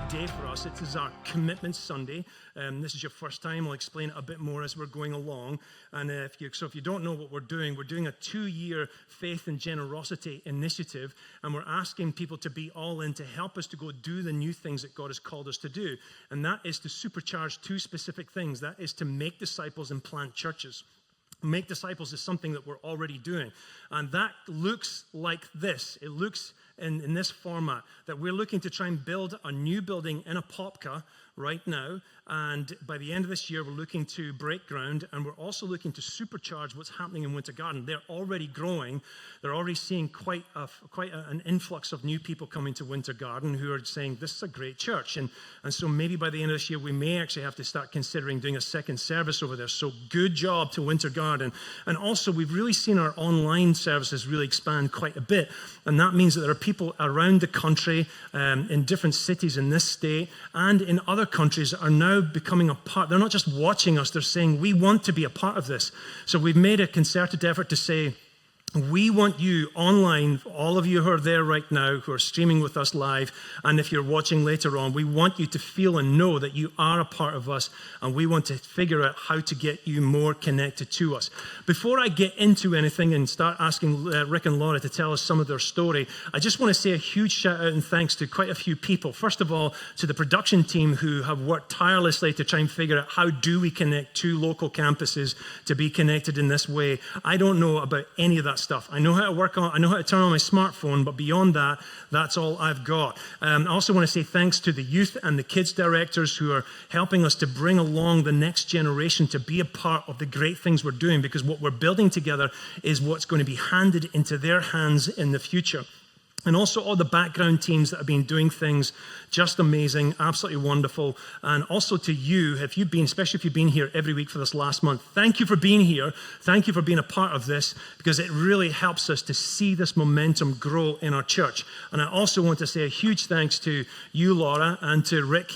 day for us. It is our Commitment Sunday. This is your first time. I'll explain it a bit more as we're going along. And if you don't know what we're doing a 2-year faith and generosity initiative, and we're asking people to be all in to help us to go do the new things that God has called us to do. And that is to supercharge 2 specific things. That is to make disciples and plant churches. Make disciples is something that we're already doing. And that looks like this. It looks in this format, that we're looking to try and build a new building in Apopka right now, and by the end of this year, we're looking to break ground, and we're also looking to supercharge what's happening in Winter Garden. They're already growing. They're already seeing quite an influx of new people coming to Winter Garden who are saying, this is a great church, and so maybe by the end of this year, we may actually have to start considering doing a second service over there. So good job to Winter Garden. And also, we've really seen our online services really expand quite a bit, and that means that there are people around the country, in different cities in this state, and in other countries that are now becoming a part. They're not just watching us, they're saying, we want to be a part of this. So we've made a concerted effort to say, we want you online, all of you who are there right now, who are streaming with us live, and if you're watching later on, we want you to feel and know that you are a part of us, and we want to figure out how to get you more connected to us. Before I get into anything and start asking Rick and Laura to tell us some of their story, I just want to say a huge shout out and thanks to quite a few people. First of all, to the production team who have worked tirelessly to try and figure out how do we connect 2 local campuses to be connected in this way. I don't know about any of that stuff. I know how to turn on my smartphone, but beyond that, that's all I've got. I also want to say thanks to the youth and the kids directors who are helping us to bring along the next generation to be a part of the great things we're doing, because what we're building together is what's going to be handed into their hands in the future. And also all the background teams that have been doing things just amazing, absolutely wonderful. And also to you, especially if you've been here every week for this last month, thank you for being here. Thank you for being a part of this, because it really helps us to see this momentum grow in our church. And I also want to say a huge thanks to you, Laura, and to Rick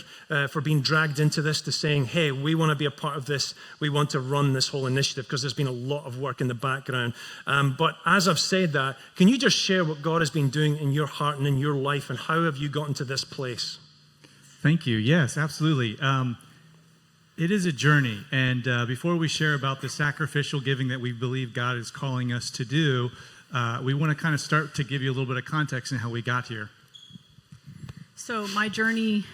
for being dragged into this, to saying, hey, we want to be a part of this. We want to run this whole initiative, because there's been a lot of work in the background. But as I've said that, can you just share what God has been doing in your heart and in your life, and how have you gotten to this place? Thank you. Yes, absolutely. It is a journey, and before we share about the sacrificial giving that we believe God is calling us to do, we want to kind of start to give you a little bit of context in how we got here. So my journey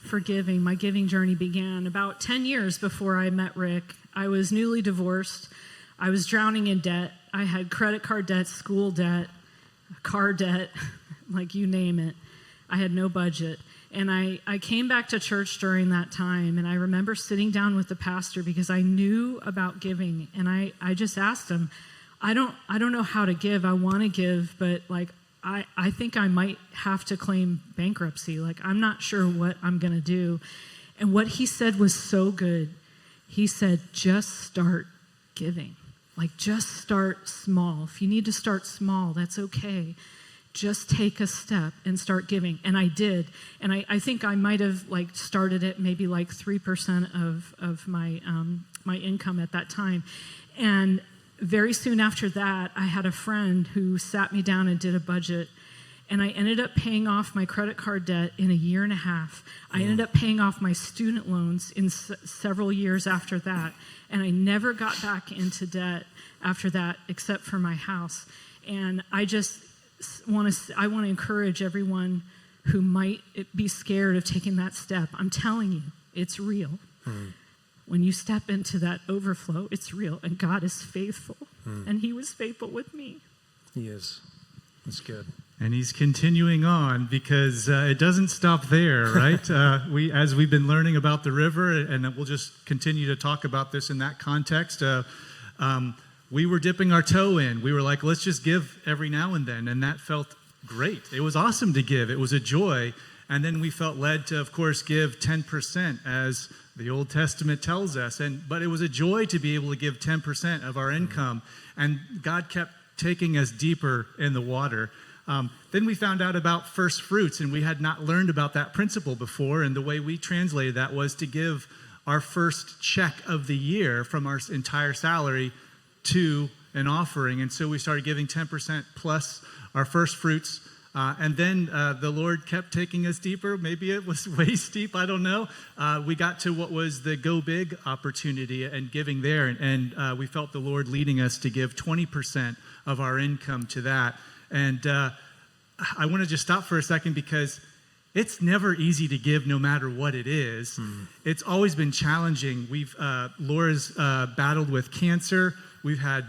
for giving, my giving journey began about 10 years before I met Rick. I was newly divorced. I was drowning in debt. I had credit card debt, school debt, car debt, like you name it. I had no budget. And I came back to church during that time, and I remember sitting down with the pastor because I knew about giving, and I just asked him, I don't know how to give. I want to give, but like I think I might have to claim bankruptcy. Like, I'm not sure what I'm going to do. And what he said was so good. He said, just start giving. Like, just start small. If you need to start small, that's okay. Just take a step and start giving. And I did. And I think I might have like started at maybe like 3% of my my income at that time. And very soon after that, I had a friend who sat me down and did a budget. And I ended up paying off my credit card debt in a year and a half. I ended up paying off my student loans in several years after that. And I never got back into debt after that, except for my house. And I want to encourage everyone who might be scared of taking that step. I'm telling you, it's real. When you step into that overflow, it's real, and God is faithful, and he was faithful with me. He is. That's good. And he's continuing on, because it doesn't stop there, right? As we've been learning about the river, and we'll just continue to talk about this in that context, we were dipping our toe in. We were like, let's just give every now and then, and that felt great. It was awesome to give. It was a joy. And then we felt led to, of course, give 10%, as the Old Testament tells us. But it was a joy to be able to give 10% of our income. And God kept taking us deeper in the water. Then we found out about first fruits, and we had not learned about that principle before. And the way we translated that was to give our first check of the year from our entire salary to an offering. And so we started giving 10% plus our first fruits And then the Lord kept taking us deeper. Maybe it was way steep, I don't know. We got to what was the Go Big opportunity and giving there. And we felt the Lord leading us to give 20% of our income to that. And I want to just stop for a second because it's never easy to give no matter what it is. It's always been challenging. Laura's battled with cancer. We've had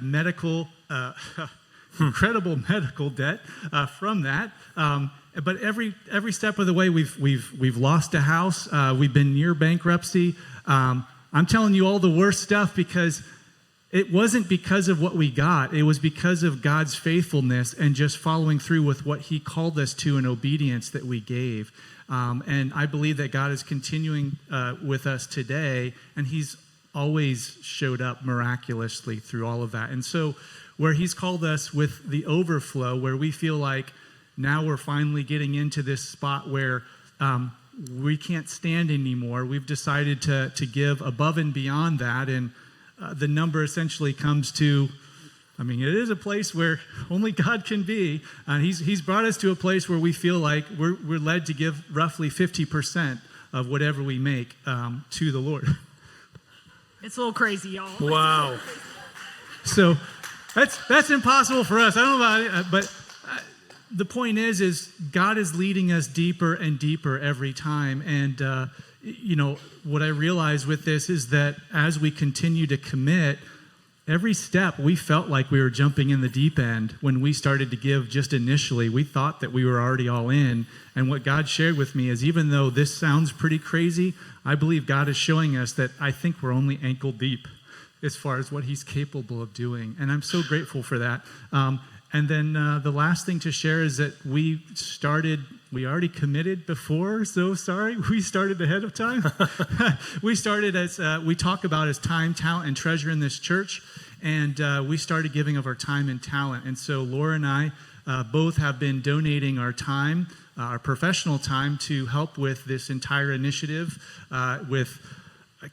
incredible medical debt from that. But every step of the way, we've lost a house. We've been near bankruptcy. I'm telling you all the worst stuff because it wasn't because of what we got. It was because of God's faithfulness and just following through with what he called us to in obedience that we gave. And I believe that God is continuing with us today, and he's always showed up miraculously through all of that. And so where he's called us with the overflow, where we feel like now we're finally getting into this spot where we can't stand anymore, we've decided to give above and beyond that. And the number essentially comes to, it is a place where only God can be. And he's brought us to a place where we feel like we're led to give roughly 50% of whatever we make to the Lord. It's a little crazy, y'all. Wow. So that's impossible for us. I don't know about it, but the point is God is leading us deeper and deeper every time. And, what I realize with this is that as we continue to commit, every step we felt like we were jumping in the deep end. When we started to give just initially, we thought that we were already all in. And what God shared with me is, even though this sounds pretty crazy, I believe God is showing us that I think we're only ankle deep as far as what he's capable of doing. And I'm so grateful for that. And then the last thing to share is that we already committed before, so sorry, we started ahead of time. We started as, we talk about as time, talent, and treasure in this church, and we started giving of our time and talent. And so Laura and I both have been donating our time, our professional time, to help with this entire initiative, with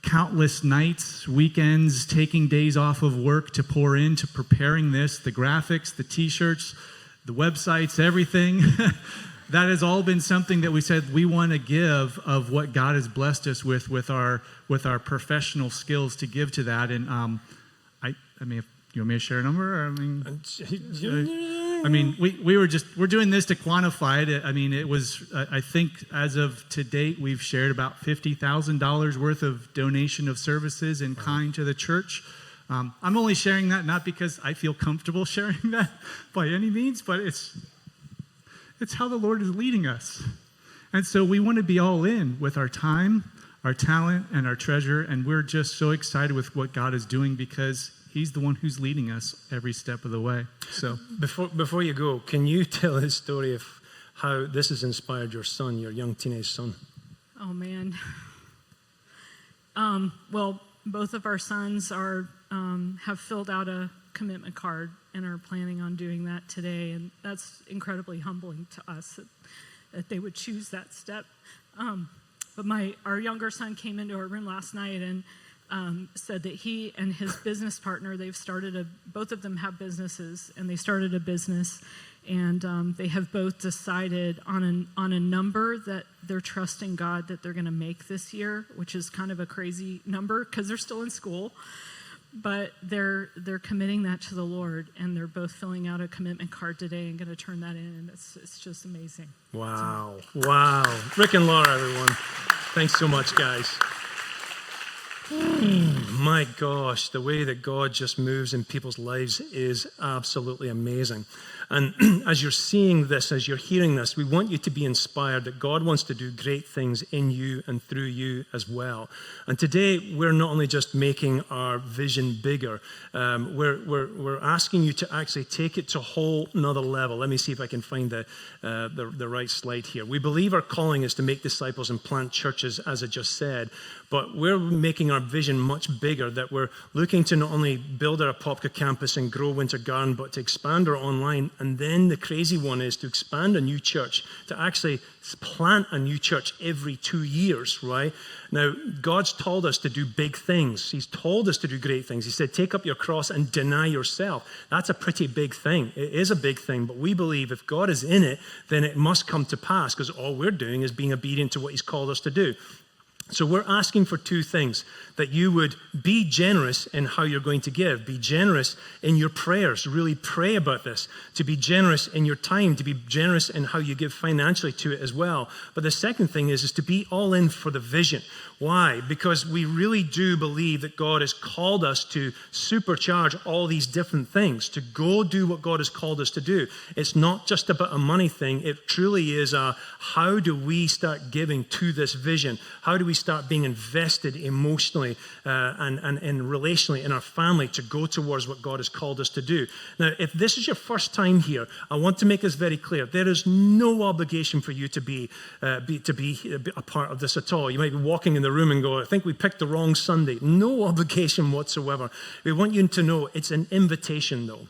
countless nights, weekends, taking days off of work to pour into preparing this, the graphics, the t-shirts, the websites, everything. That has all been something that we said we want to give of what God has blessed us with our professional skills to give to that. And if you want me to share a number? We're doing this to quantify it. It was, I think as of to date, we've shared about $50,000 worth of donation of services in kind to the church. I'm only sharing that not because I feel comfortable sharing that by any means, but it's how the Lord is leading us. And so we want to be all in with our time, our talent, and our treasure. And we're just so excited with what God is doing because he's the one who's leading us every step of the way. So Before you go, can you tell his story of how this has inspired your son, your young teenage son? Oh, man. Well, both of our sons have filled out a commitment card and are planning on doing that today. And that's incredibly humbling to us that they would choose that step. But our younger son came into our room last night and said that he and his business partner, both of them have businesses, and they started a business, and they have both decided on a number that they're trusting God that they're going to make this year, which is kind of a crazy number because they're still in school, but they're committing that to the Lord, and they're both filling out a commitment card today and going to turn that in, and it's just amazing. Wow. Rick and Laura, everyone. Thanks so much, guys. My gosh, the way that God just moves in people's lives is absolutely amazing. And as you're seeing this, as you're hearing this, we want you to be inspired that God wants to do great things in you and through you as well. And today, we're not only just making our vision bigger, we're asking you to actually take it to a whole nother level. Let me see if I can find the right slide here. We believe our calling is to make disciples and plant churches, as I just said, but we're making our our vision much bigger, that we're looking to not only build our Apopka campus and grow Winter Garden, but to expand our online. And then the crazy one is to expand a new church, to actually plant a new church every 2 years, right? Now, God's told us to do big things. He's told us to do great things. He said, take up your cross and deny yourself. That's a pretty big thing. It is a big thing, but we believe if God is in it, then it must come to pass, because all we're doing is being obedient to what he's called us to do. So we're asking for two things: that you would be generous in how you're going to give, be generous in your prayers, really pray about this, to be generous in your time, to be generous in how you give financially to it as well. But the second thing is to be all in for the vision. Why? Because we really do believe that God has called us to supercharge all these different things, to go do what God has called us to do. It's not just about a money thing. It truly is how do we start giving to this vision? How do we start being invested emotionally and relationally in our family to go towards what God has called us to do? Now, if this is your first time here, I want to make this very clear. There is no obligation for you to be a part of this at all. You might be walking in the room and go, I think we picked the wrong Sunday. No obligation whatsoever. We want you to know it's an invitation, though.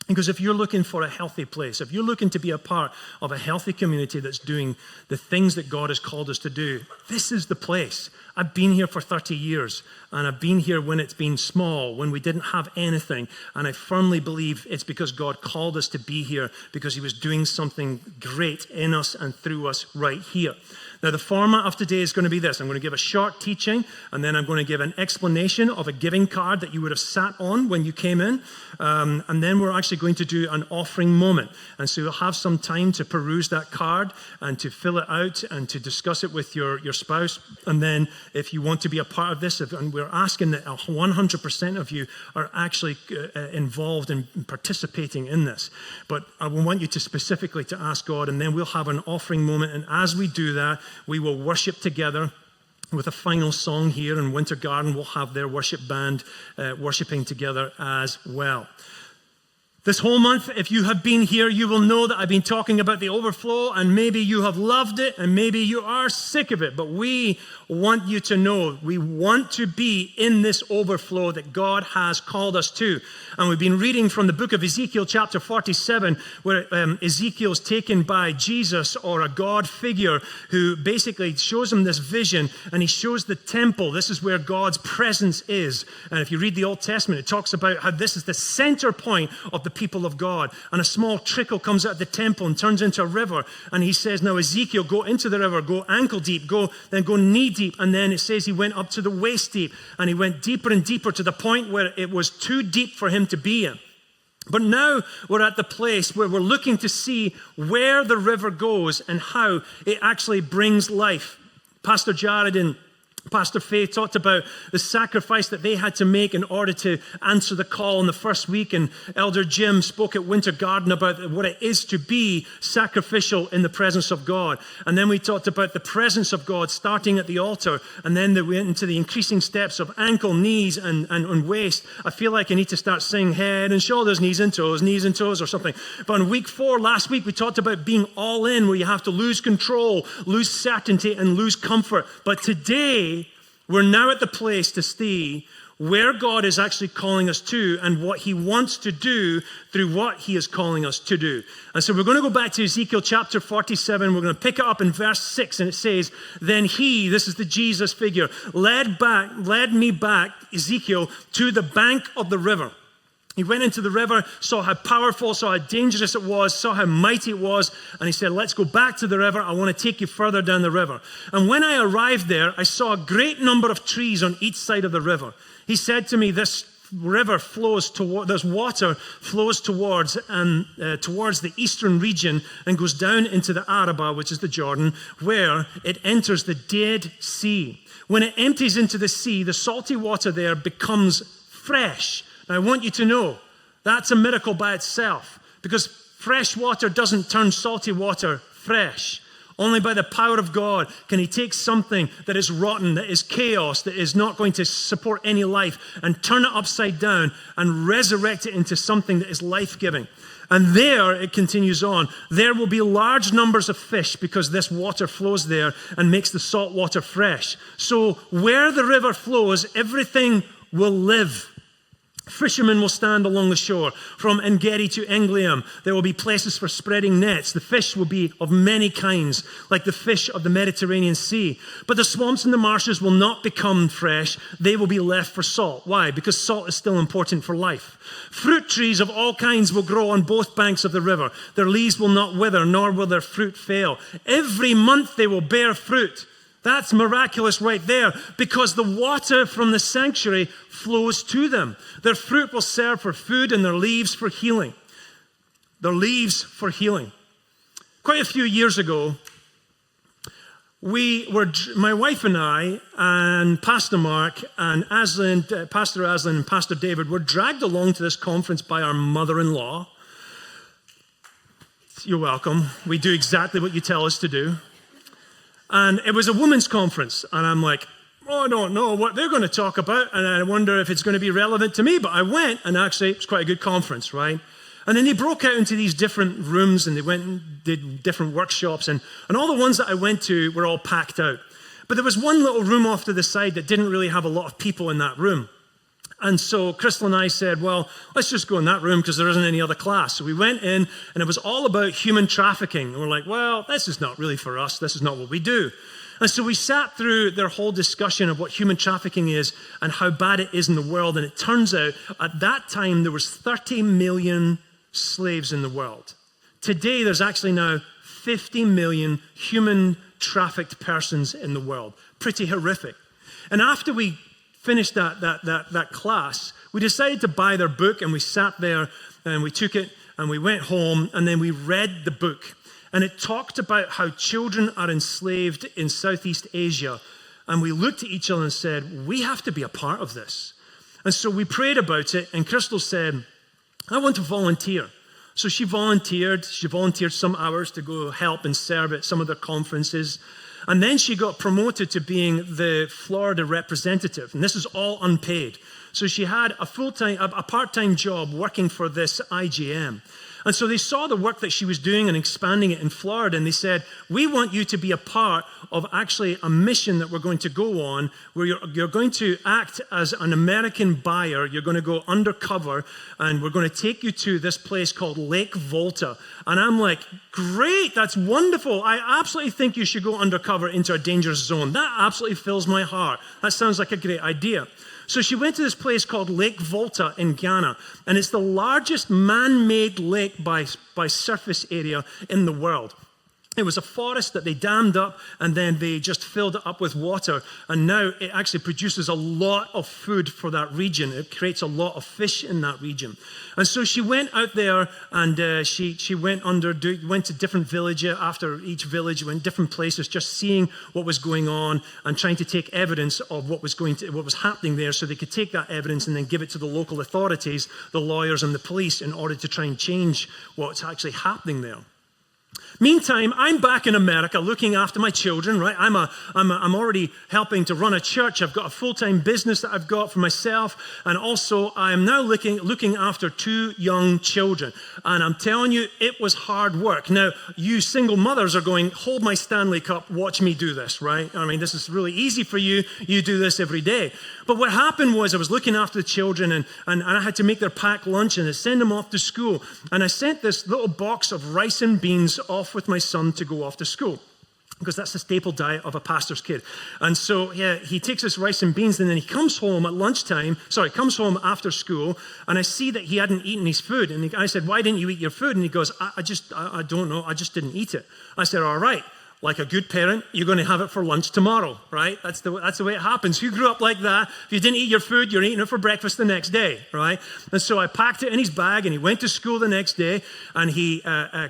Because if you're looking for a healthy place, if you're looking to be a part of a healthy community that's doing the things that God has called us to do, this is the place. I've been here for 30 years, and I've been here when it's been small, when we didn't have anything, and I firmly believe it's because God called us to be here, because he was doing something great in us and through us right here. Now, the format of today is going to be this. I'm going to give a short teaching, and then I'm going to give an explanation of a giving card that you would have sat on when you came in. And then we're actually going to do an offering moment. And so you'll have some time to peruse that card and to fill it out and to discuss it with your spouse. And then if you want to be a part of this, and we're asking that 100% of you are actually involved in participating in this. But I want you to specifically to ask God, and then we'll have an offering moment. And as we do that, we will worship together with a final song here in Winter Garden. We'll have their worship band worshiping together as well. This whole month, if you have been here, you will know that I've been talking about the overflow, and maybe you have loved it, and maybe you are sick of it, but we want you to know we want to be in this overflow that God has called us to. And we've been reading from the book of Ezekiel chapter 47, where Ezekiel's taken by Jesus, or a God figure, who basically shows him this vision, and he shows the temple. This is where God's presence is. And if you read the Old Testament, it talks about how this is the center point of the people of God. And a small trickle comes out of the temple and turns into a river. And he says, now Ezekiel, go into the river, go ankle deep, then go knee deep. And then it says he went up to the waist deep, and he went deeper and deeper to the point where it was too deep for him to be in. But now we're at the place where we're looking to see where the river goes and how it actually brings life. Pastor Jared and Pastor Faith talked about the sacrifice that they had to make in order to answer the call in the first week, and Elder Jim spoke at Winter Garden about what it is to be sacrificial in the presence of God. And then we talked about the presence of God starting at the altar, and then we went into the increasing steps of ankle, knees, and waist. I feel like I need to start saying head and shoulders, knees and toes or something. But in week 4, last week, we talked about being all in, where you have to lose control, lose certainty, and lose comfort. But today, we're now at the place to see where God is actually calling us to and what he wants to do through what he is calling us to do. And so we're going to go back to Ezekiel chapter 47. We're going to pick it up in verse 6, and it says, then he, this is the Jesus figure, led me back, Ezekiel, to the bank of the river. He went into the river, saw how powerful, saw how dangerous it was, saw how mighty it was, and he said, let's go back to the river. I want to take you further down the river. And when I arrived there, I saw a great number of trees on each side of the river. He said to me, this water flows towards the eastern region and goes down into the Arabah, which is the Jordan, where it enters the Dead Sea. When it empties into the sea, the salty water there becomes fresh. Now, I want you to know that's a miracle by itself, because fresh water doesn't turn salty water fresh. Only by the power of God can he take something that is rotten, that is chaos, that is not going to support any life, and turn it upside down and resurrect it into something that is life-giving. And there, it continues on, there will be large numbers of fish because this water flows there and makes the salt water fresh. So where the river flows, everything will live. Fishermen will stand along the shore. From Engedi to Englium, there will be places for spreading nets. The fish will be of many kinds, like the fish of the Mediterranean Sea. But the swamps and the marshes will not become fresh. They will be left for salt. Why? Because salt is still important for life. Fruit trees of all kinds will grow on both banks of the river. Their leaves will not wither, nor will their fruit fail. Every month they will bear fruit. That's miraculous right there, because the water from the sanctuary flows to them. Their fruit will serve for food and their leaves for healing. Their leaves for healing. Quite a few years ago, my wife and I and Pastor Mark and Pastor Aslan and Pastor David were dragged along to this conference by our mother-in-law. You're welcome. We do exactly what you tell us to do. And it was a women's conference. And I'm like, oh, I don't know what they're going to talk about. And I wonder if it's going to be relevant to me. But I went, and actually, it was quite a good conference, right? And then they broke out into these different rooms, and they went and did different workshops. And all the ones that I went to were all packed out. But there was one little room off to the side that didn't really have a lot of people in that room. And so Crystal and I said, well, let's just go in that room because there isn't any other class. So we went in, and it was all about human trafficking. And we're like, well, this is not really for us. This is not what we do. And so we sat through their whole discussion of what human trafficking is and how bad it is in the world. And it turns out at that time there was 30 million slaves in the world. Today there's actually now 50 million human trafficked persons in the world. Pretty horrific. And after we finished that class, we decided to buy their book, and we sat there and we took it and we went home, and then we read the book. And it talked about how children are enslaved in Southeast Asia. And we looked at each other and said, we have to be a part of this. And so we prayed about it, and Crystal said, I want to volunteer. So she volunteered some hours to go help and serve at some of their conferences. And then she got promoted to being the Florida representative. And this is all unpaid. So she had a part-time job working for this IGM. And so they saw the work that she was doing and expanding it in Florida, and they said, we want you to be a part of actually a mission that we're going to go on, where you're going to act as an American buyer. You're going to go undercover, and we're going to take you to this place called Lake Volta. And I'm like, great, that's wonderful. I absolutely think you should go undercover into a dangerous zone. That absolutely fills my heart. That sounds like a great idea. So she went to this place called Lake Volta in Ghana, and it's the largest man-made lake by surface area in the world. It was a forest that they dammed up, and then they just filled it up with water. And now it actually produces a lot of food for that region. It creates a lot of fish in that region. And so she went out there, and she went to different villages. After each village, went different places, just seeing what was going on and trying to take evidence of what was happening there, so they could take that evidence and then give it to the local authorities, the lawyers and the police, in order to try and change what's actually happening there. Meantime, I'm back in America looking after my children, right? I'm already helping to run a church. I've got a full-time business that I've got for myself. And also, I am now looking after 2 young children. And I'm telling you, it was hard work. Now, you single mothers are going, hold my Stanley Cup, watch me do this, right? I mean, this is really easy for you. You do this every day. But what happened was I was looking after the children, and I had to make their packed lunch and send them off to school. And I sent this little box of rice and beans off with my son to go off to school, because that's the staple diet of a pastor's kid. And so he takes this rice and beans, and then he comes home after school, and I see that he hadn't eaten his food. And I said, why didn't you eat your food? And he goes, I don't know, I just didn't eat it. I said, all right. Like a good parent, you're going to have it for lunch tomorrow, right? That's the way it happens. Who grew up like that? If you didn't eat your food, you're eating it for breakfast the next day, right? And so I packed it in his bag, and he went to school the next day, and he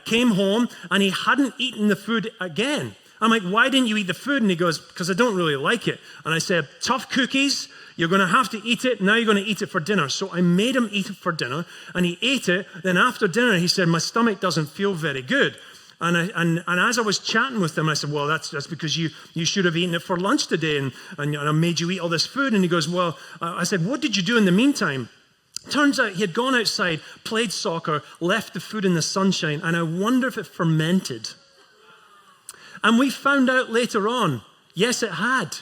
came home, and he hadn't eaten the food again. I'm like, why didn't you eat the food? And he goes, because I don't really like it. And I said, tough cookies. You're going to have to eat it. Now you're going to eat it for dinner. So I made him eat it for dinner, and he ate it. Then after dinner, he said, my stomach doesn't feel very good. And as I was chatting with him, I said, well, that's because you should have eaten it for lunch today, and I made you eat all this food. And he goes, well, I said, what did you do in the meantime? Turns out he had gone outside, played soccer, left the food in the sunshine, and I wonder if it fermented. And we found out later on, yes, it had.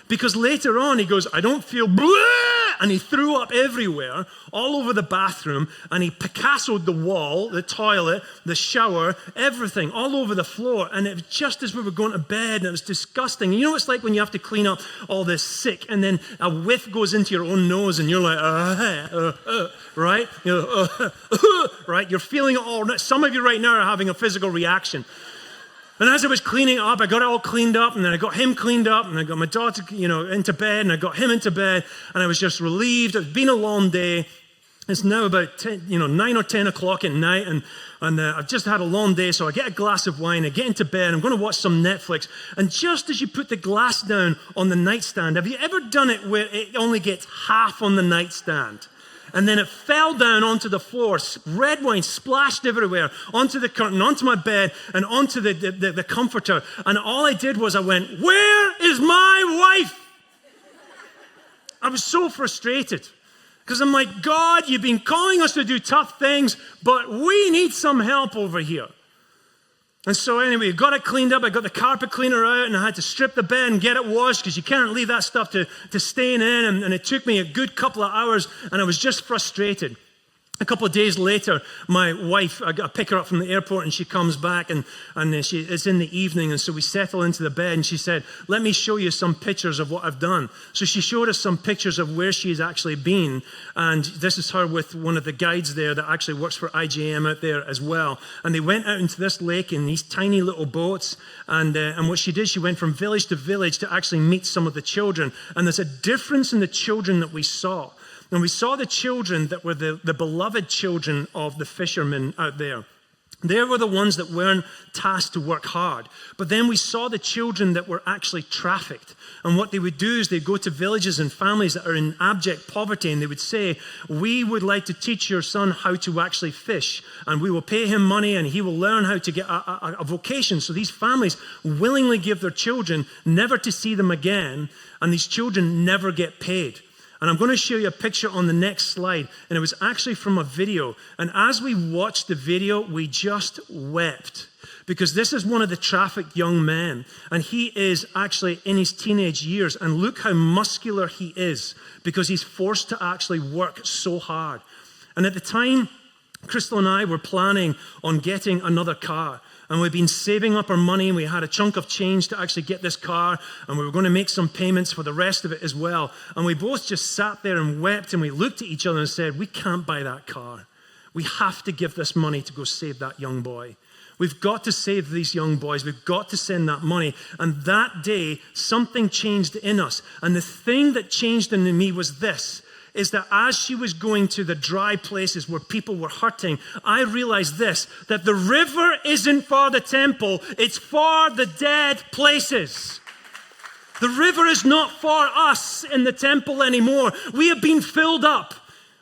Because later on, he goes, I don't feel bleh! And he threw up everywhere, all over the bathroom, and he Picassoed the wall, the toilet, the shower, everything, all over the floor. And it was just as we were going to bed, and it was disgusting. You know what it's like when you have to clean up all this sick, and then a whiff goes into your own nose, and you're like, right? Right? You're feeling it all. Some of you right now are having a physical reaction. And as I was cleaning it up, I got it all cleaned up, and then I got him cleaned up, and I got my daughter, into bed, and I got him into bed, and I was just relieved. It's been a long day. It's now about 9 or 10 o'clock at night, and I've just had a long day, so I get a glass of wine, I get into bed, I'm going to watch some Netflix, and just as you put the glass down on the nightstand, have you ever done it where it only gets half on the nightstand? And then it fell down onto the floor, red wine splashed everywhere, onto the curtain, onto my bed, and onto the comforter. And all I did was I went, where is my wife? I was so frustrated. Because I'm like, God, you've been calling us to do tough things, but we need some help over here. And so anyway, got it cleaned up. I got the carpet cleaner out, and I had to strip the bed and get it washed because you can't leave that stuff to stain in. And it took me a good couple of hours, and I was just frustrated. A couple of days later, my wife, I pick her up from the airport, and she comes back, and it's in the evening, and so we settle into the bed, and she said, let me show you some pictures of what I've done. So she showed us some pictures of where she's actually been, and this is her with one of the guides there that actually works for IJM out there as well. And they went out into this lake in these tiny little boats, and what she did, she went from village to village to actually meet some of the children, and there's a difference in the children that we saw. And we saw the children that were the beloved children of the fishermen out there. They were the ones that weren't tasked to work hard. But then we saw the children that were actually trafficked. And what they would do is they'd go to villages and families that are in abject poverty, and they would say, we would like to teach your son how to actually fish, and we will pay him money, and he will learn how to get a vocation. So these families willingly give their children never to see them again, and these children never get paid. And I'm going to show you a picture on the next slide. And it was actually from a video. And as we watched the video, we just wept. Because this is one of the trafficked young men. And he is actually in his teenage years. And look how muscular he is. Because he's forced to actually work so hard. And at the time, Crystal and I were planning on getting another car. And we've been saving up our money, and we had a chunk of change to actually get this car, and we were going to make some payments for the rest of it as well. And we both just sat there and wept, and we looked at each other and said, we can't buy that car. We have to give this money to go save that young boy. We've got to save these young boys. We've got to send that money. And that day, something changed in us. And the thing that changed in me was this, is that as she was going to the dry places where people were hurting, I realized this, that the river isn't for the temple, it's for the dead places. The river is not for us in the temple anymore. We have been filled up.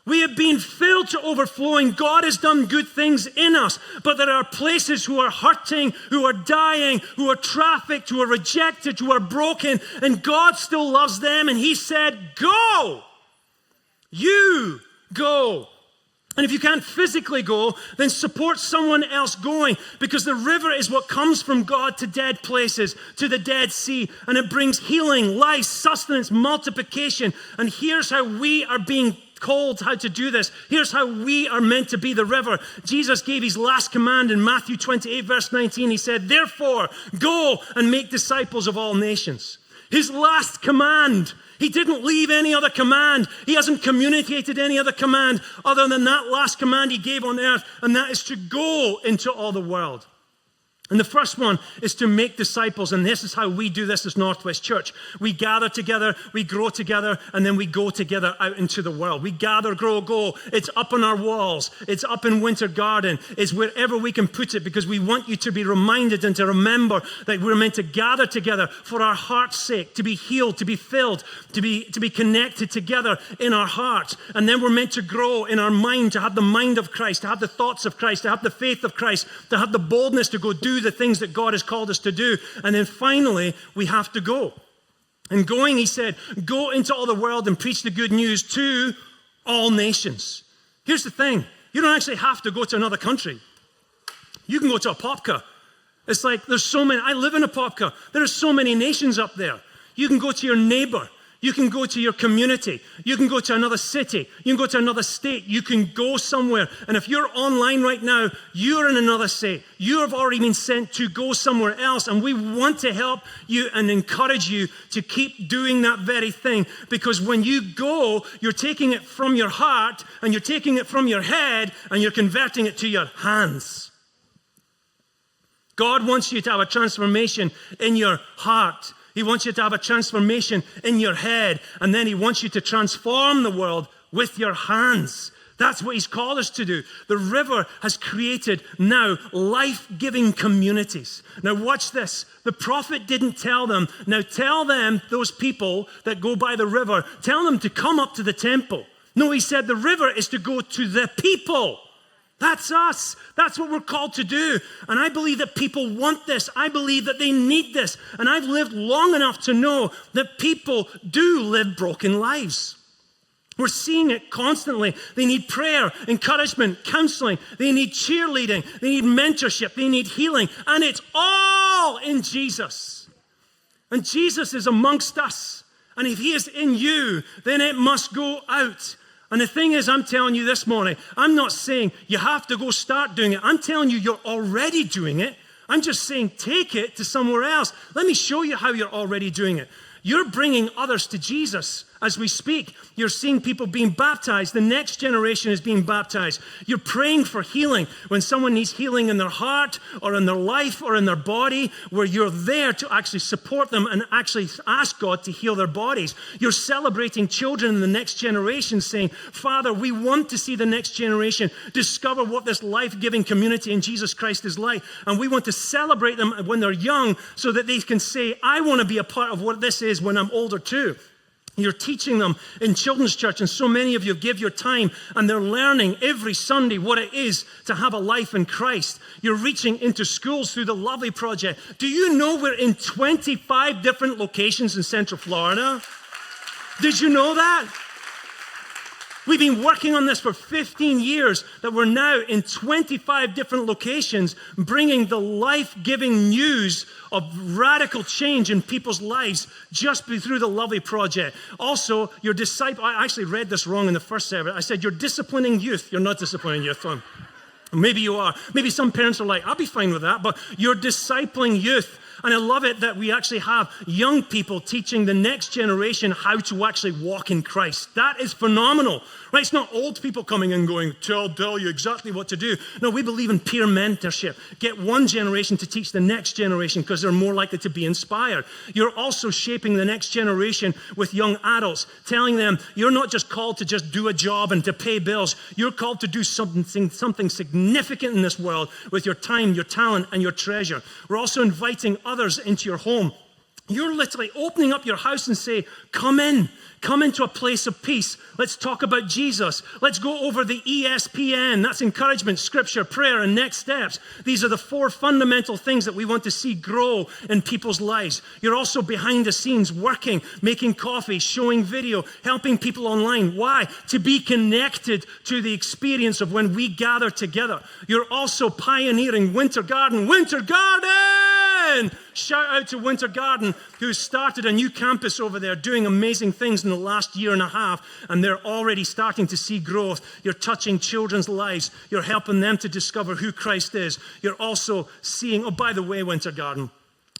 We have been filled to overflowing. God has done good things in us, but there are places who are hurting, who are dying, who are trafficked, who are rejected, who are broken, and God still loves them, and He said, go! You go. And if you can't physically go, then support someone else going, because the river is what comes from God to dead places, to the Dead Sea, and it brings healing, life, sustenance, multiplication. And here's how we are being called how to do this. Here's how we are meant to be the river. Jesus gave His last command in Matthew 28, verse 19. He said, therefore, go and make disciples of all nations. His last command. He didn't leave any other command. He hasn't communicated any other command other than that last command He gave on earth, and that is to go into all the world. And the first one is to make disciples, and this is how we do this as Northwest Church. We gather together, we grow together, and then we go together out into the world. We gather, grow, go. It's up on our walls. It's up in Winter Garden. It's wherever we can put it, because we want you to be reminded and to remember that we're meant to gather together for our heart's sake, to be healed, to be filled, to be connected together in our hearts. And then we're meant to grow in our mind, to have the mind of Christ, to have the thoughts of Christ, to have the faith of Christ, to have the boldness to go do do the things that God has called us to do. And then finally, we have to go. And going, he said, go into all the world and preach the good news to all nations. Here's the thing. You don't actually have to go to another country. You can go to Apopka. It's like there's so many. I live in Apopka. There are so many nations up there. You can go to your neighbor. You can go to your community. You can go to another city. You can go to another state. You can go somewhere. And if you're online right now, you're in another state. You have already been sent to go somewhere else. And we want to help you and encourage you to keep doing that very thing. Because when you go, you're taking it from your heart and you're taking it from your head and you're converting it to your hands. God wants you to have a transformation in your heart. He wants you to have a transformation in your head, and then he wants you to transform the world with your hands. That's what he's called us to do. The river has created now life-giving communities. Now watch this. The prophet didn't tell them, now tell them, those people that go by the river, tell them to come up to the temple. No, he said the river is to go to the people. That's us. That's what we're called to do. And I believe that people want this. I believe that they need this. And I've lived long enough to know that people do live broken lives. We're seeing it constantly. They need prayer, encouragement, counseling. They need cheerleading. They need mentorship. They need healing. And it's all in Jesus. And Jesus is amongst us. And if he is in you, then it must go out. And the thing is, I'm telling you this morning, I'm not saying you have to go start doing it. I'm telling you, you're already doing it. I'm just saying, take it to somewhere else. Let me show you how you're already doing it. You're bringing others to Jesus as we speak. You're seeing people being baptized. The next generation is being baptized. You're praying for healing when someone needs healing in their heart or in their life or in their body, where you're there to actually support them and actually ask God to heal their bodies. You're celebrating children in the next generation, saying, Father, we want to see the next generation discover what this life-giving community in Jesus Christ is like. And we want to celebrate them when they're young so that they can say, I want to be a part of what this is when I'm older too. You're teaching them in children's church, and so many of you give your time, and they're learning every Sunday what it is to have a life in Christ. You're reaching into schools through the Lovely Project. Do you know we're in 25 different locations in Central Florida? Did you know that? We've been working on this for 15 years, that we're now in 25 different locations, bringing the life-giving news of radical change in people's lives just through the Lovely Project. Also, your disciple, I actually read this wrong in the first service. I said, you're disciplining youth. You're not disciplining youth. Maybe you are. Maybe some parents are like, I'll be fine with that, but you're discipling youth. And I love it that we actually have young people teaching the next generation how to actually walk in Christ. That is phenomenal, right? It's not old people coming and going, tell you exactly what to do. No, we believe in peer mentorship. Get one generation to teach the next generation because they're more likely to be inspired. You're also shaping the next generation with young adults, telling them you're not just called to just do a job and to pay bills. You're called to do something significant in this world with your time, your talent, and your treasure. We're also inviting others into your home. You're literally opening up your house and say, come into a place of peace. Let's talk about Jesus. Let's go over the ESPN. That's encouragement, scripture, prayer, and next steps. These are the 4 fundamental things that we want to see grow in people's lives. You're also behind the scenes working, making coffee, showing video, helping people online. Why? To be connected to the experience of when we gather together. You're also pioneering Winter Garden. Winter Garden! Shout out to Winter Garden, who started a new campus over there, doing amazing things in the last year and a half, and they're already starting to see growth. You're touching children's lives. You're helping them to discover who Christ is. You're also seeing, oh, by the way, Winter Garden,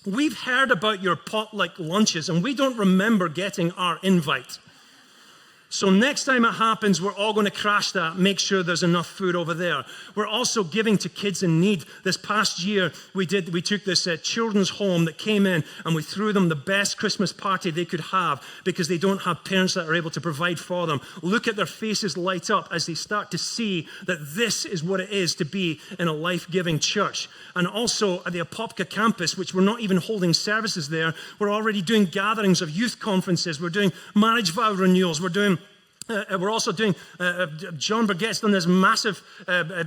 we've heard about your potluck lunches, and we don't remember getting our invite. So next time it happens, we're all going to crash that, make sure there's enough food over there. We're also giving to kids in need. This past year, we took this children's home that came in, and we threw them the best Christmas party they could have because they don't have parents that are able to provide for them. Look at their faces light up as they start to see that this is what it is to be in a life-giving church. And also at the Apopka campus, which we're not even holding services there, we're already doing gatherings of youth conferences. We're doing marriage vow renewals. We're also doing, John Burgett's done this massive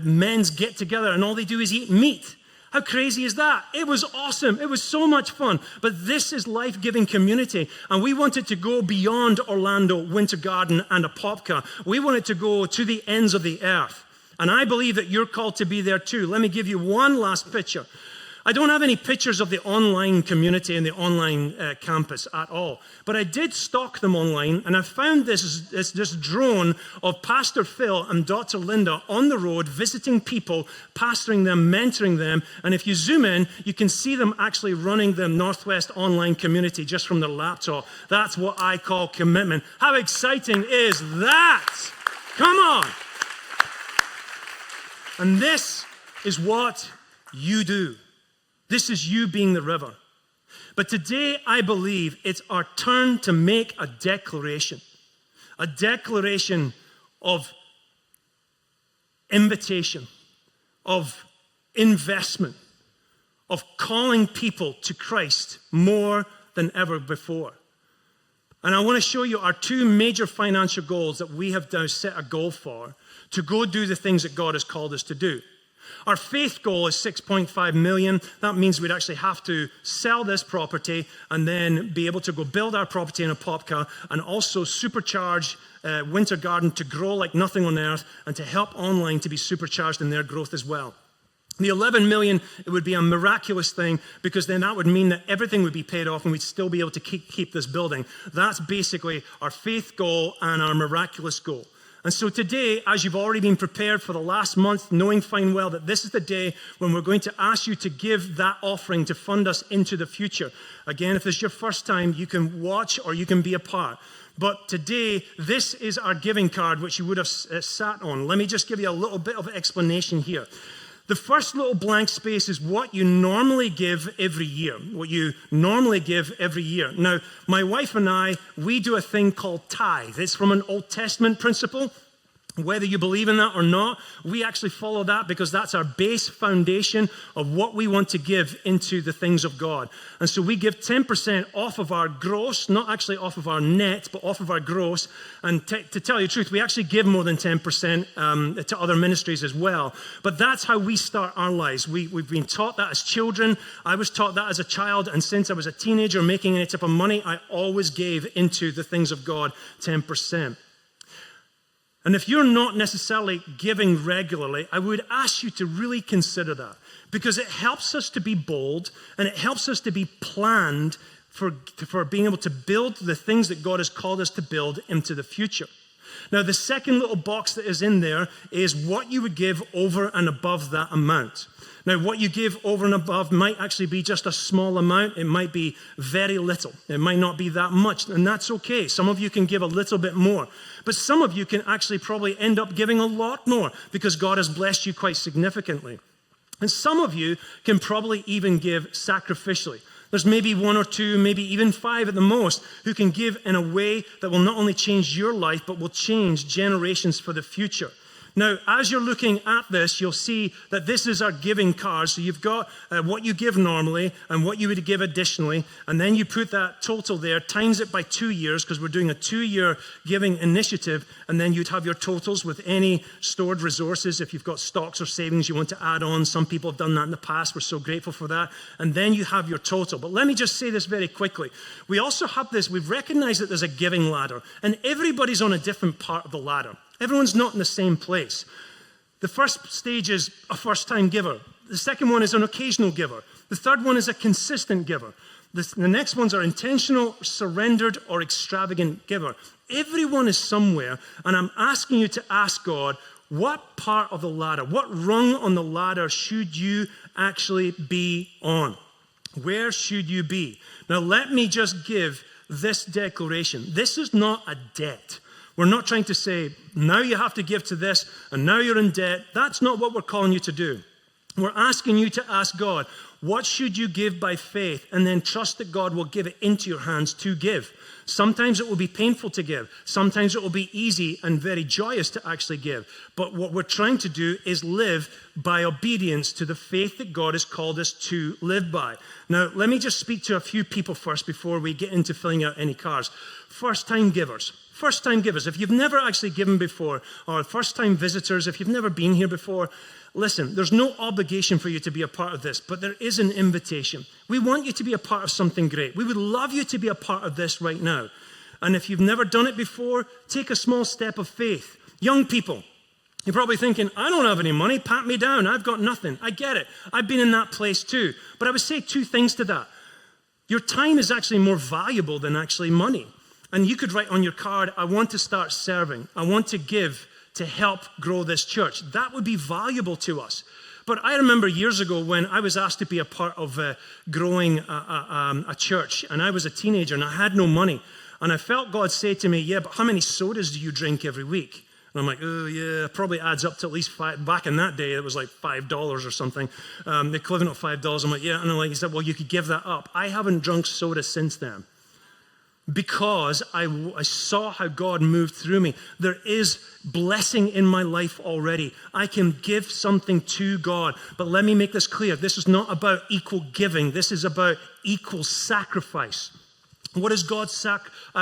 men's get-together, and all they do is eat meat. How crazy is that? It was awesome. It was so much fun. But this is life-giving community. And we want it to go beyond Orlando, Winter Garden, and Apopka. We want it to go to the ends of the earth. And I believe that you're called to be there too. Let me give you one last picture. I don't have any pictures of the online community and the online campus at all. But I did stalk them online, and I found this drone of Pastor Phil and Dr. Linda on the road, visiting people, pastoring them, mentoring them. And if you zoom in, you can see them actually running the Northwest online community just from their laptop. That's what I call commitment. How exciting is that? Come on. And this is what you do. This is you being the river. But today, I believe it's our turn to make a declaration of invitation, of investment, of calling people to Christ more than ever before. And I want to show you our two major financial goals that we have now set a goal for to go do the things that God has called us to do. Our faith goal is 6.5 million. That means we'd actually have to sell this property and then be able to go build our property in Apopka and also supercharge Winter Garden to grow like nothing on earth and to help online to be supercharged in their growth as well. The 11 million, it would be a miraculous thing because then that would mean that everything would be paid off and we'd still be able to keep this building. That's basically our faith goal and our miraculous goal. And so today, as you've already been prepared for the last month, knowing fine well that this is the day when we're going to ask you to give that offering to fund us into the future. Again, if this is your first time, you can watch or you can be a part. But today, this is our giving card, which you would have sat on. Let me just give you a little bit of explanation here. The first little blank space is what you normally give every year. Now, my wife and I, we do a thing called tithe. It's from an Old Testament principle. Whether you believe in that or not, we actually follow that because that's our base foundation of what we want to give into the things of God. And so we give 10% off of our gross, not actually off of our net, but off of our gross. And to tell you the truth, we actually give more than 10% to other ministries as well. But that's how we start our lives. We've been taught that as children. I was taught that as a child. And since I was a teenager making any type of money, I always gave into the things of God 10%. And if you're not necessarily giving regularly, I would ask you to really consider that because it helps us to be bold and it helps us to be planned for being able to build the things that God has called us to build into the future. Now, the second little box that is in there is what you would give over and above that amount. Now, what you give over and above might actually be just a small amount. It might be very little. It might not be that much, and that's okay. Some of you can give a little bit more, but some of you can actually probably end up giving a lot more because God has blessed you quite significantly. And some of you can probably even give sacrificially. There's maybe one or two, maybe even five at the most, who can give in a way that will not only change your life, but will change generations for the future. Now, as you're looking at this, you'll see that this is our giving card. So you've got what you give normally and what you would give additionally, and then you put that total there, times it by 2 years, because we're doing a 2-year giving initiative, and then you'd have your totals with any stored resources. If you've got stocks or savings you want to add on, some people have done that in the past. We're so grateful for that. And then you have your total. But let me just say this very quickly. We also have this, we've recognized that there's a giving ladder, and everybody's on a different part of the ladder. Everyone's not in the same place. The first stage is a first-time giver. The second one is an occasional giver. The third one is a consistent giver. The next ones are intentional, surrendered, or extravagant giver. Everyone is somewhere, and I'm asking you to ask God, what part of the ladder, what rung on the ladder should you actually be on? Where should you be? Now, let me just give this declaration. This is not a debt. We're not trying to say, now you have to give to this, and now you're in debt. That's not what we're calling you to do. We're asking you to ask God, what should you give by faith? And then trust that God will give it into your hands to give. Sometimes it will be painful to give. Sometimes it will be easy and very joyous to actually give. But what we're trying to do is live by obedience to the faith that God has called us to live by. Now, let me just speak to a few people first before we get into filling out any cards. First-time givers. first-time givers, if you've never actually given before, or first-time visitors, if you've never been here before, listen, there's no obligation for you to be a part of this, but there is an invitation. We want you to be a part of something great. We would love you to be a part of this right now. And if you've never done it before, take a small step of faith. Young people, you're probably thinking, I don't have any money, pat me down, I've got nothing. I get it. I've been in that place too. But I would say two things to that. Your time is actually more valuable than actually money. And you could write on your card, I want to start serving. I want to give to help grow this church. That would be valuable to us. But I remember years ago when I was asked to be a part of growing a church, and I was a teenager and I had no money. And I felt God say to me, yeah, but how many sodas do you drink every week? And I'm like, oh, yeah, probably adds up to at least $5. Back in that day, it was like $5 or something, the equivalent of $5. I'm like, yeah. And I'm like, he said, well, you could give that up. I haven't drunk soda since then because I saw how God moved through me. There is blessing in my life already. I can give something to God. But let me make this clear. This is not about equal giving. This is about equal sacrifice. What has God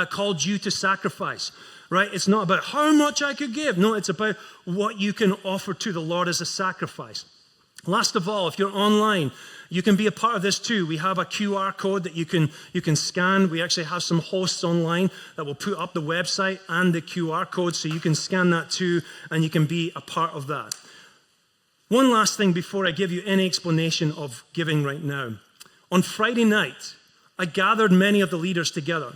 called you to sacrifice? Right? It's not about how much I could give. No, it's about what you can offer to the Lord as a sacrifice. Last of all, if you're online, you can be a part of this too. We have a QR code that you can scan. We actually have some hosts online that will put up the website and the QR code, so you can scan that too, and you can be a part of that. One last thing before I give you any explanation of giving right now. On Friday night, I gathered many of the leaders together,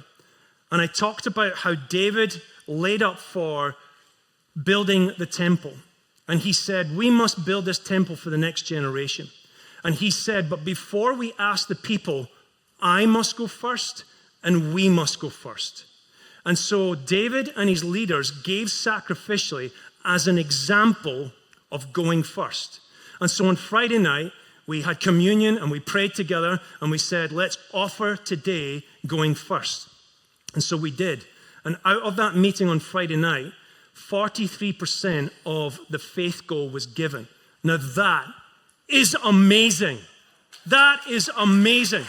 and I talked about how David laid up for building the temple. And he said, we must build this temple for the next generation. And he said, but before we ask the people, I must go first and we must go first. And so David and his leaders gave sacrificially as an example of going first. And so on Friday night, we had communion and we prayed together and we said, let's offer today going first. And so we did. And out of that meeting on Friday night, 43% of the faith goal was given. Now that is amazing. That is amazing.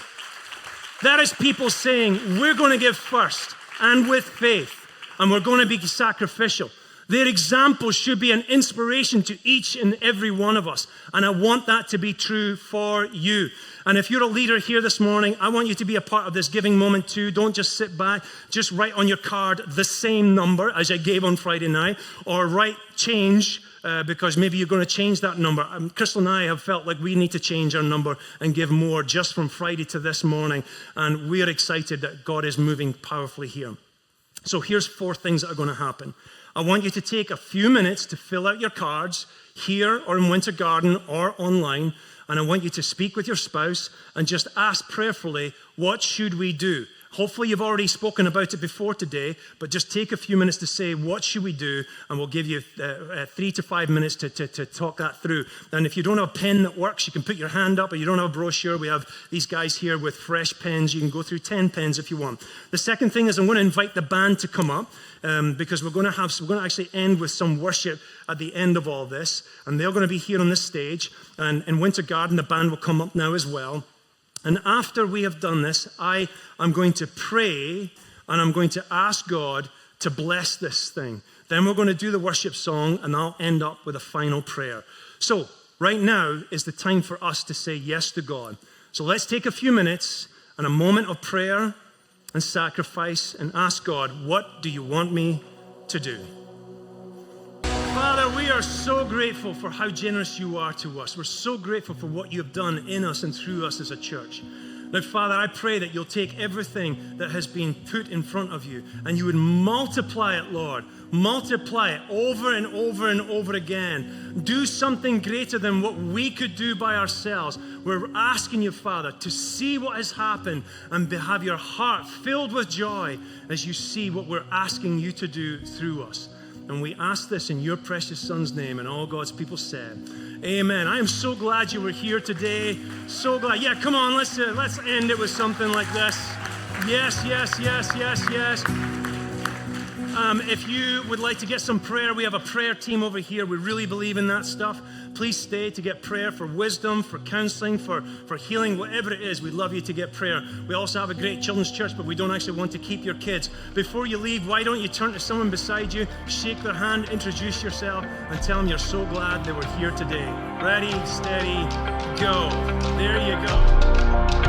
That is people saying, we're going to give first and with faith, and we're going to be sacrificial. Their example should be an inspiration to each and every one of us. And I want that to be true for you. And if you're a leader here this morning, I want you to be a part of this giving moment too. Don't just sit back. Just write on your card the same number as I gave on Friday night, or write change because maybe you're going to change that number. Crystal and I have felt like we need to change our number and give more just from Friday to this morning. And we are excited that God is moving powerfully here. So here's 4 things that are going to happen. I want you to take a few minutes to fill out your cards here or in Winter Garden or online. And I want you to speak with your spouse and just ask prayerfully, what should we do? Hopefully you've already spoken about it before today, but just take a few minutes to say, what should we do? And we'll give you 3 to 5 minutes to talk that through. And if you don't have a pen that works, you can put your hand up, or you don't have a brochure. We have these guys here with fresh pens. You can go through 10 pens if you want. The second thing is I'm going to invite the band to come up because we're going to actually end with some worship at the end of all this. And they're going to be here on this stage. And in Winter Garden, the band will come up now as well. And after we have done this, I am going to pray and I'm going to ask God to bless this thing. Then we're going to do the worship song and I'll end up with a final prayer. So right now is the time for us to say yes to God. So let's take a few minutes and a moment of prayer and sacrifice and ask God, what do you want me to do? Father, we are so grateful for how generous you are to us. We're so grateful for what you have done in us and through us as a church. Now, Father, I pray that you'll take everything that has been put in front of you and you would multiply it, Lord. Multiply it over and over and over again. Do something greater than what we could do by ourselves. We're asking you, Father, to see what has happened and have your heart filled with joy as you see what we're asking you to do through us. And we ask this in your precious Son's name, and all God's people said, amen. I am so glad you were here today. So glad. Yeah, come on, let's end it with something like this. Yes, yes, yes, yes, yes. If you would like to get some prayer, we have a prayer team over here. We really believe in that stuff. Please stay to get prayer for wisdom, for counseling, for healing, whatever it is. We'd love you to get prayer. We also have a great children's church, but we don't actually want to keep your kids. Before you leave, why don't you turn to someone beside you, shake their hand, introduce yourself, and tell them you're so glad they were here today. Ready, steady, go. There you go.